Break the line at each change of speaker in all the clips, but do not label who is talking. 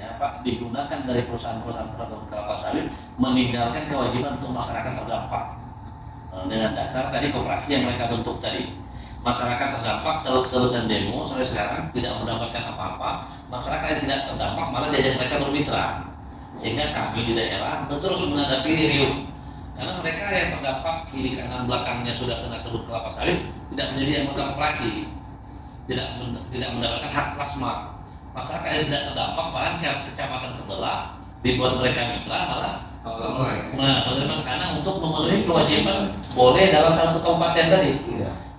ya Pak, digunakan dari perusahaan-perusahaan petani kelapa sawit meninggalkan kewajiban untuk masyarakat terdampak dengan dasar tadi koperasi yang mereka bentuk tadi. Masyarakat terdampak terus-terusan demo sampai sekarang tidak mendapatkan apa-apa. Masyarakat yang tidak terdampak malah diajak mereka bermitra, sehingga kami di daerah terus menghadapi riuh karena mereka yang terdampak kiri kanan belakangnya sudah kena kebun kelapa sawit tidak menjadi anggota koperasi, tidak mendapatkan hak plasma. Masyarakat yang tidak terdampak bahkan kecamatan sebelah dibuat mereka mitra malah menerima karena untuk memenuhi kewajiban boleh dalam satu kabupaten tadi.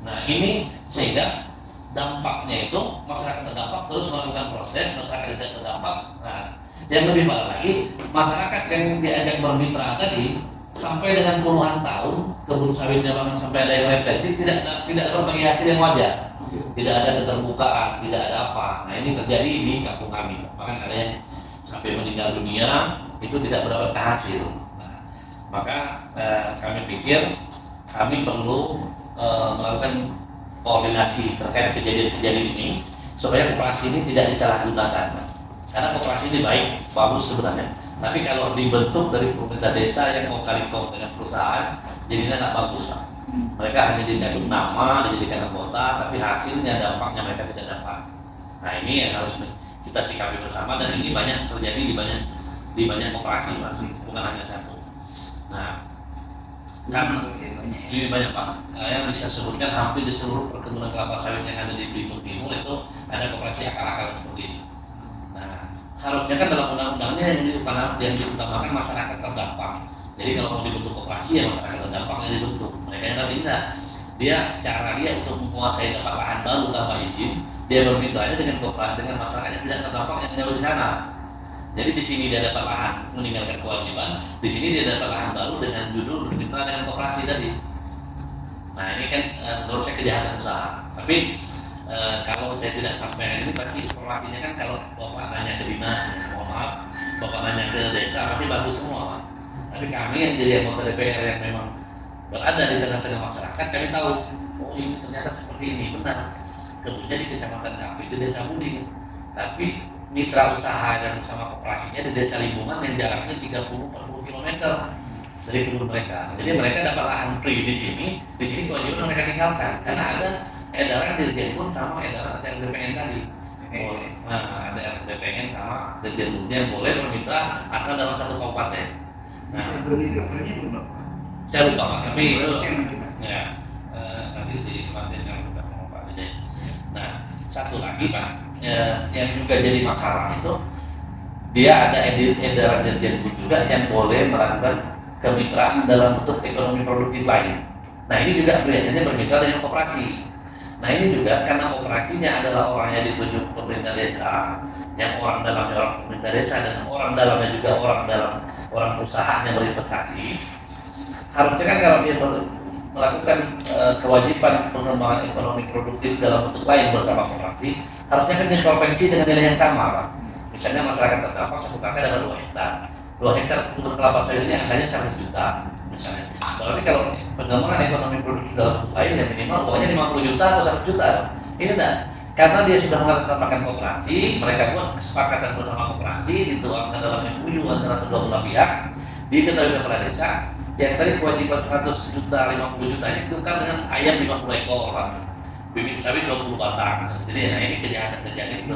Nah ini sehingga dampaknya itu masyarakat terdampak terus melakukan proses, masyarakat tidak terdampak. Nah, yang lebih parah lagi masyarakat yang diajak bermitra tadi sampai dengan puluhan tahun kebun sawitnya bahkan sampai ada yang lepet, tidak berbagi hasil yang wajar, tidak ada keterbukaan, tidak ada apa. Nah ini terjadi di kampung kami, bahkan ada yang sampai meninggal dunia itu tidak mendapat hasil. Nah, maka kami pikir kami perlu melakukan koordinasi terkait kejadian-kejadian ini supaya koperasi ini tidak disalahgunakan. Karena koperasi ini baik, bagus sebenarnya. Tapi kalau dibentuk dari pemerintah desa yang mau kali-kali dengan perusahaan, jadinya nggak bagus Pak. Mereka hanya dijadikan nama, dijadikan anggota, tapi hasilnya dampaknya mereka tidak dapat. Nah ini yang harus kita sikapi bersama dan ini banyak terjadi di banyak koperasi Pak, bukan hanya satu. Nah, karena lebih banyak Pak, yang bisa sebutkan hampir di seluruh perkebunan kelapa sawit yang ada di Belitung Timur itu ada koperasi akal-akal seperti ini. Nah, harusnya kan dalam undang-undangnya yang diutamakan masyarakat terdampak. Jadi kalau mau dibentuk koperasi ya masyarakat terdampak yang dibentuk. Mereka yang tidak, cara dia untuk menguasai tempat lahan baru tanpa izin, dia bermitranya dengan koperasi dengan masyarakat yang tidak terdampak yang jauh di sana. Jadi di sini dia dapat lahan meninggalkan kewajiban, di sini dia dapat lahan baru dengan judul bermitra dengan koperasi tadi. Nah ini kan menurut saya kejahatan usaha. Tapi kalau saya tidak sampaikan ini pasti informasinya kan kalau bapak nanya ke dinas, mohon maaf, bapak nanya ke desa pasti bagus semua. Tapi kami yang jadi anggota DPR yang memang berada di tengah-tengah masyarakat, kami tahu, oh ini ternyata seperti ini benar. Kemudian di kecamatan Kapi di desa Buding, tapi mitra usaha dan bersama koperasinya di desa Limbungan yang jaraknya 30-40 km dari kebun mereka. Jadi mereka dapat lahan free di sini kewajiban mereka tinggalkan karena ada edaran Dirjen Bun sama edaran yang DPN tadi. Nah, ada DPN sama Dirjen Bun yang boleh bermitra asal dalam satu kabupaten. Nah, saya lupa Pak, tapi ya nanti di kemarin yang kita mau Pak Dede. Nah, satu lagi Pak, yang juga jadi masalah itu dia ada edaran Dirjen Bun juga yang boleh melakukan kemitraan dalam bentuk ekonomi produktif lain. Nah ini juga biasanya bermitra dengan koperasi. Nah ini juga karena koperasinya adalah orang yang ditunjuk pemerintah desa, yang orang dalamnya orang pemerintah desa dan orang dalamnya juga orang perusahaan yang berinvestasi. Harusnya kan kalau dia melakukan kewajiban pengembangan ekonomi produktif dalam bentuk lain bersama koperasi, harusnya kan disolvensi dengan nilai yang sama Pak. Misalnya masyarakat terdampak satu kakak ada 2 hektar. 2 hektar kebun kelapa sawit ini angkanya 100 juta misalnya. Tapi kalau pengembangan ekonomi produktif dalam bentuk lain yang minimal pokoknya 50 juta atau 100 juta. Ini enggak. Karena dia sudah mengatasnamakan koperasi, mereka buat kesepakatan bersama koperasi dituangkan dalam MOU antara kedua belah pihak, diketahui kepala desa. Yang tadi kewajiban 100 juta, 50 juta ini tukar dengan ayam 50 ekor, bibit sawit 20 batang. Jadi nah ini kejahatan terjadi.